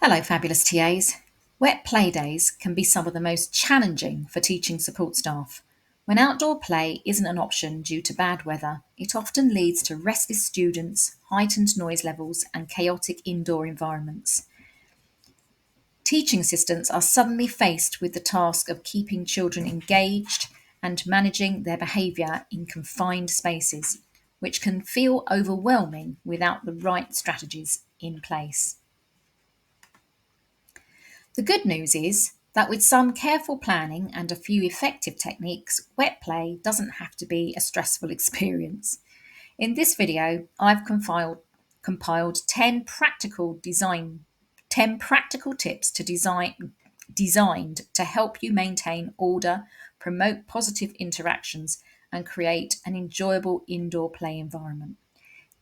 Hello, fabulous TAs. Wet play days can be some of the most challenging for teaching support staff. When outdoor play isn't an option due to bad weather, it often leads to restless students, heightened noise levels, and chaotic indoor environments. Teaching assistants are suddenly faced with the task of keeping children engaged and managing their behaviour in confined spaces, which can feel overwhelming without the right strategies in place. The good news is that with some careful planning and a few effective techniques, wet play doesn't have to be a stressful experience. In this video, I've compiled 10 practical tips to designed to help you maintain order, promote positive interactions, and create an enjoyable indoor play environment.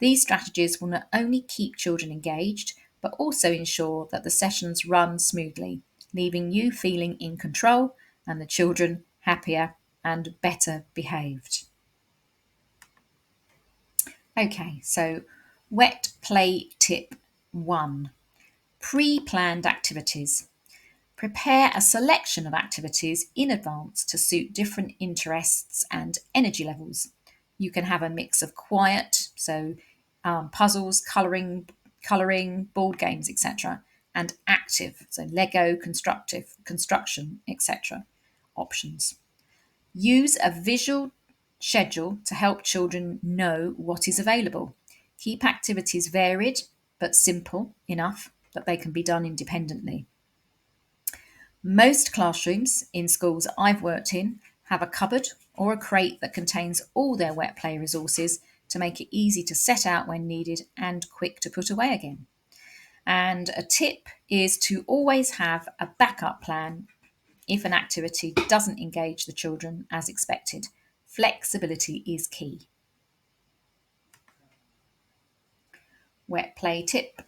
These strategies will not only keep children engaged, but also ensure that the sessions run smoothly, leaving you feeling in control and the children happier and better behaved. Okay, so wet play tip 1. Pre-planned activities. Prepare a selection of activities in advance to suit different interests and energy levels. You can have a mix of quiet, so puzzles, colouring, board games, etc., and active, so Lego, construction, etc. options. Use a visual schedule to help children know what is available. Keep activities varied but simple enough that they can be done independently. Most classrooms in schools I've worked in have a cupboard or a crate that contains all their wet play resources to make it easy to set out when needed and quick to put away again. And a tip is to always have a backup plan if an activity doesn't engage the children as expected. Flexibility is key. Wet play tip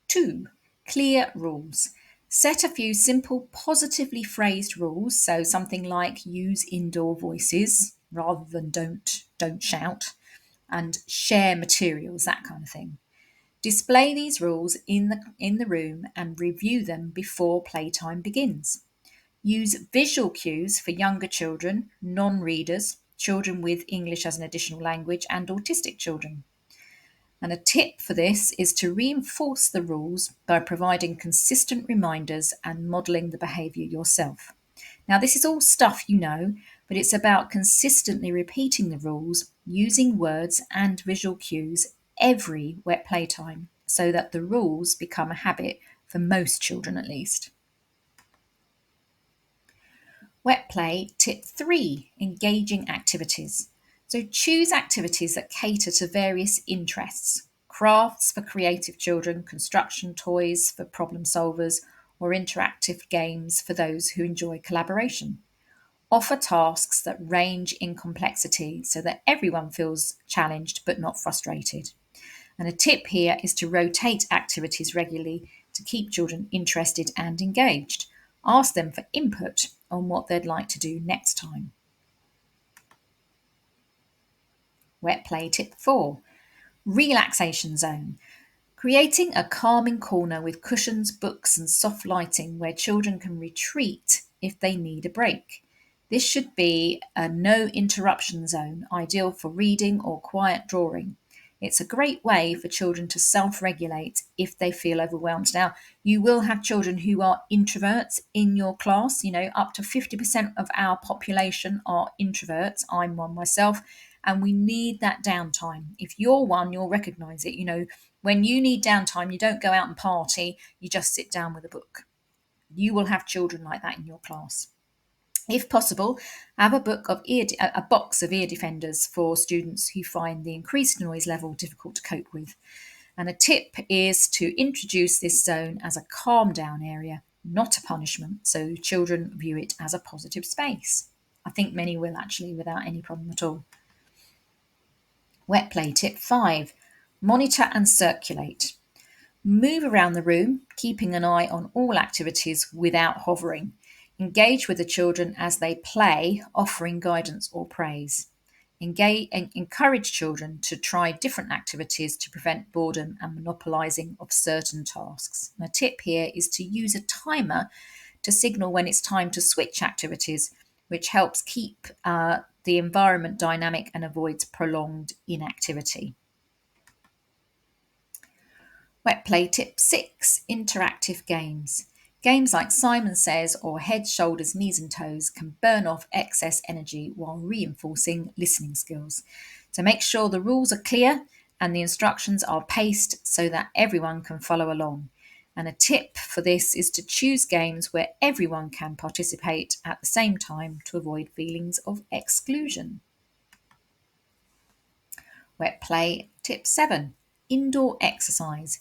2. Clear rules. Set a few simple, positively phrased rules, so something like use indoor voices rather than don't shout, and share materials, that kind of thing. Display these rules in the room and review them before playtime begins. Use visual cues for younger children, non-readers, children with English as an additional language, and autistic children. And a tip for this is to reinforce the rules by providing consistent reminders and modelling the behaviour yourself. Now, this is all stuff you know, but it's about consistently repeating the rules, using words and visual cues every wet playtime so that the rules become a habit for most children at least. Wet play tip 3, engaging activities. So choose activities that cater to various interests. Crafts for creative children, construction toys for problem solvers, or interactive games for those who enjoy collaboration. Offer tasks that range in complexity so that everyone feels challenged but not frustrated. And a tip here is to rotate activities regularly to keep children interested and engaged. Ask them for input on what they'd like to do next time. Wet play tip 4. Relaxation zone. Creating a calming corner with cushions, books, and soft lighting where children can retreat if they need a break. This should be a no interruption zone, ideal for reading or quiet drawing. It's a great way for children to self-regulate if they feel overwhelmed. Now, you will have children who are introverts in your class. You know, up to 50% of our population are introverts. I'm one myself, and we need that downtime. If you're one, you'll recognise it. You know, when you need downtime, you don't go out and party, you just sit down with a book. You will have children like that in your class. If possible, have a box of ear defenders for students who find the increased noise level difficult to cope with. And a tip is to introduce this zone as a calm down area, not a punishment, so children view it as a positive space. I think many will actually without any problem at all. Wet play tip 5. Monitor and circulate. Move around the room, keeping an eye on all activities without hovering. Engage with the children as they play, offering guidance or praise. Encourage children to try different activities to prevent boredom and monopolising of certain tasks. And a tip here is to use a timer to signal when it's time to switch activities, which helps keep the environment dynamic and avoids prolonged inactivity. Wet play tip 6, interactive games. Games like Simon Says or Head, Shoulders, Knees and Toes can burn off excess energy while reinforcing listening skills. So make sure the rules are clear and the instructions are paced so that everyone can follow along. And a tip for this is to choose games where everyone can participate at the same time to avoid feelings of exclusion. Wet play tip 7, indoor exercise.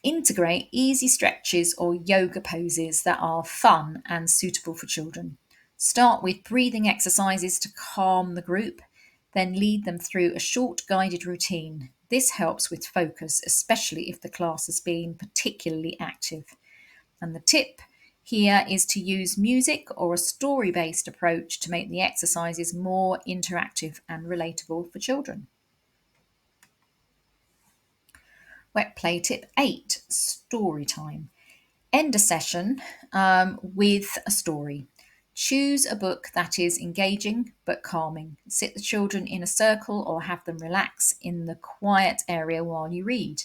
Integrate easy stretches or yoga poses that are fun and suitable for children. Start with breathing exercises to calm the group, then lead them through a short guided routine. This helps with focus, especially if the class has been particularly active. And the tip here is to use music or a story based approach to make the exercises more interactive and relatable for children. Wet play tip 8, story time. End a session with a story. Choose a book that is engaging but calming. Sit the children in a circle or have them relax in the quiet area while you read.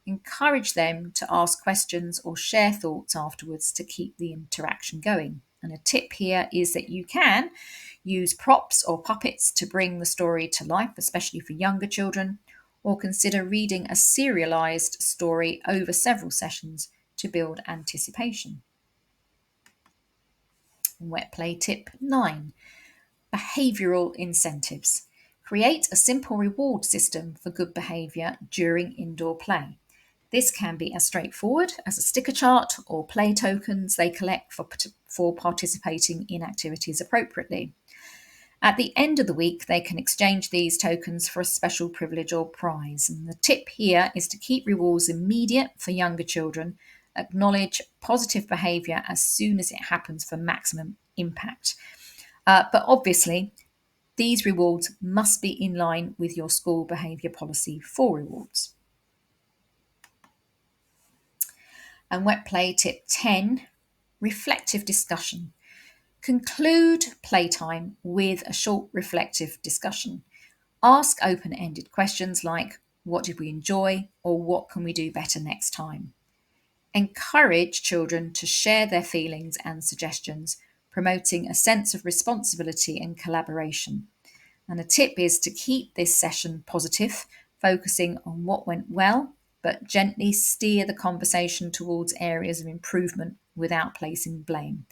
Encourage them to ask questions or share thoughts afterwards to keep the interaction going. And a tip here is that you can use props or puppets to bring the story to life, especially for younger children, or consider reading a serialized story over several sessions to build anticipation. Wet play tip 9, behavioural incentives. Create a simple reward system for good behaviour during indoor play. This can be as straightforward as a sticker chart or play tokens they collect for participating in activities appropriately. At the end of the week, they can exchange these tokens for a special privilege or prize. And the tip here is to keep rewards immediate for younger children, acknowledge positive behaviour as soon as it happens for maximum impact. But obviously, these rewards must be in line with your school behaviour policy for rewards. And wet play tip 10, reflective discussion. Conclude playtime with a short reflective discussion. Ask open-ended questions like, what did we enjoy, or what can we do better next time? Encourage children to share their feelings and suggestions, promoting a sense of responsibility and collaboration. And a tip is to keep this session positive, focusing on what went well, but gently steer the conversation towards areas of improvement without placing blame.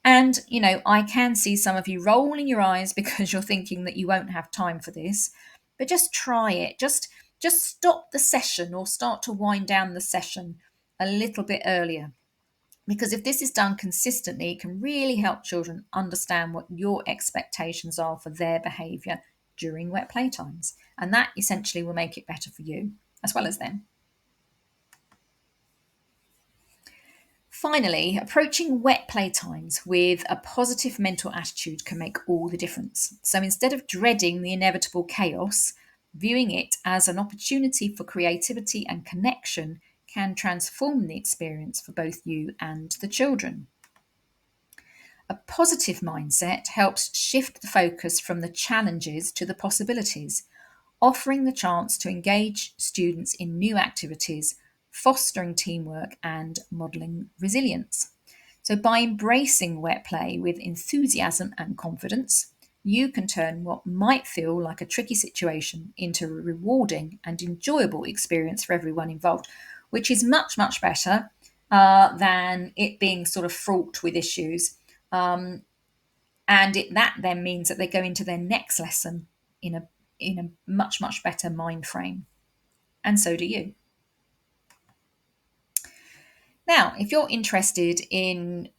And, I can see some of you rolling your eyes because you're thinking that you won't have time for this, but just try it. Just stop the session or start to wind down the session a little bit earlier. Because if this is done consistently, it can really help children understand what your expectations are for their behaviour during wet playtimes. And that essentially will make it better for you as well as them. Finally, approaching wet playtimes with a positive mental attitude can make all the difference. So instead of dreading the inevitable chaos, viewing it as an opportunity for creativity and connection can transform the experience for both you and the children. A positive mindset helps shift the focus from the challenges to the possibilities, offering the chance to engage students in new activities, fostering teamwork and modelling resilience. So, by embracing wet play with enthusiasm and confidence, you can turn what might feel like a tricky situation into a rewarding and enjoyable experience for everyone involved, which is much, much better than it being sort of fraught with issues. That then means that they go into their next lesson in a much, much better mind frame. And so do you. Now, if you're interested in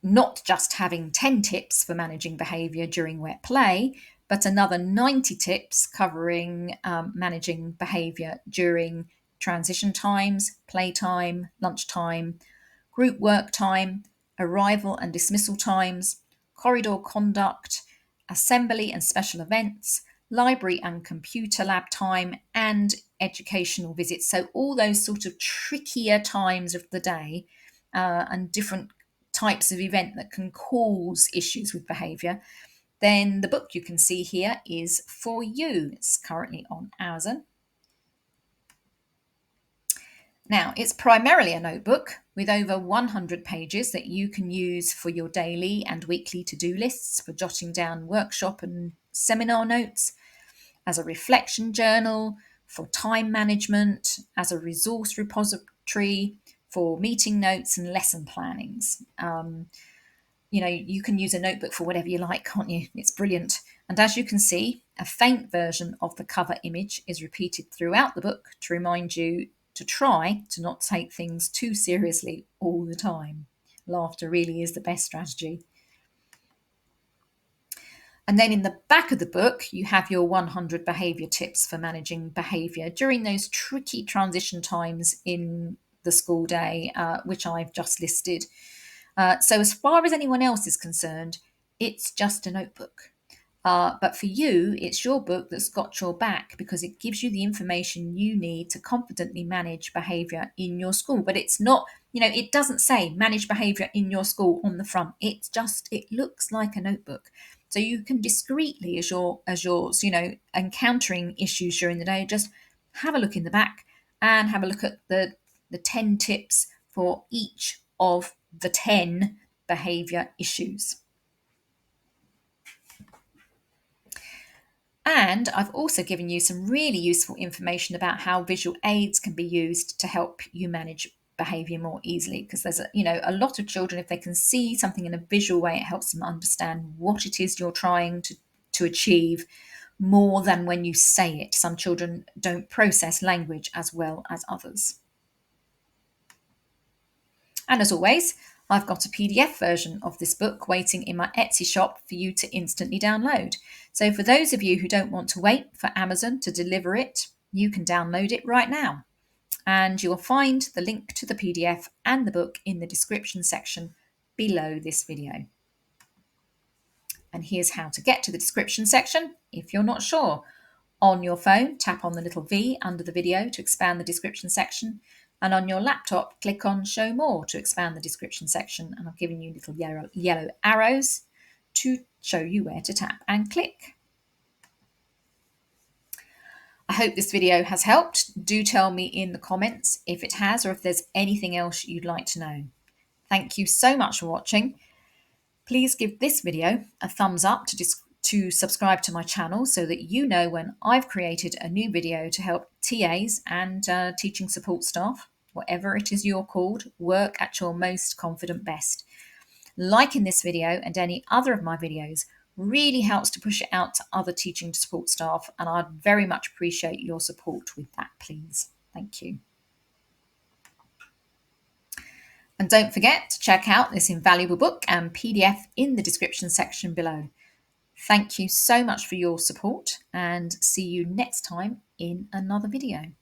not just having 10 tips for managing behaviour during wet play, but another 90 tips covering managing behaviour during transition times, playtime, lunchtime, group work time, arrival and dismissal times, corridor conduct, assembly and special events, library and computer lab time, and educational visits. So all those sort of trickier times of the day and different types of event that can cause issues with behaviour, then the book you can see here is for you. It's currently on Amazon. Now, it's primarily a notebook with over 100 pages that you can use for your daily and weekly to-do lists, for jotting down workshop and seminar notes, as a reflection journal, for time management, as a resource repository, for meeting notes and lesson plannings. You can use a notebook for whatever you like, can't you? It's brilliant. And as you can see, a faint version of the cover image is repeated throughout the book to remind you to try to not take things too seriously all the time. Laughter really is the best strategy. And then in the back of the book, you have your 100 behaviour tips for managing behaviour during those tricky transition times in the school day, which I've just listed. So as far as anyone else is concerned, it's just a notebook. But for you, it's your book that's got your back, because it gives you the information you need to confidently manage behaviour in your school. But it's not, it doesn't say manage behaviour in your school on the front. It looks like a notebook. So you can discreetly, as you're encountering issues during the day, just have a look in the back and have a look at the 10 tips for each of the 10 behaviour issues. And I've also given you some really useful information about how visual aids can be used to help you manage behaviour more easily, because there's a lot of children, if they can see something in a visual way, it helps them understand what it is you're trying to achieve more than when you say it. Some children don't process language as well as others. And as always, I've got a PDF version of this book waiting in my Etsy shop for you to instantly download. So for those of you who don't want to wait for Amazon to deliver it, you can download it right now. And you'll find the link to the PDF and the book in the description section below this video. And here's how to get to the description section if you're not sure. On your phone, tap on the little V under the video to expand the description section. And on your laptop, click on Show More to expand the description section. And I've given you little yellow arrows to show you where to tap and click. I hope this video has helped. Do tell me in the comments if it has, or if there's anything else you'd like to know. Thank you so much for watching. Please give this video a thumbs up to subscribe to my channel so that you know when I've created a new video to help TAs and teaching support staff, whatever it is you're called, work at your most confident best. Liking this video and any other of my videos really helps to push it out to other teaching support staff, and I'd very much appreciate your support with that, please. Thank you. And don't forget to check out this invaluable book and PDF in the description section below. Thank you so much for your support, and see you next time in another video.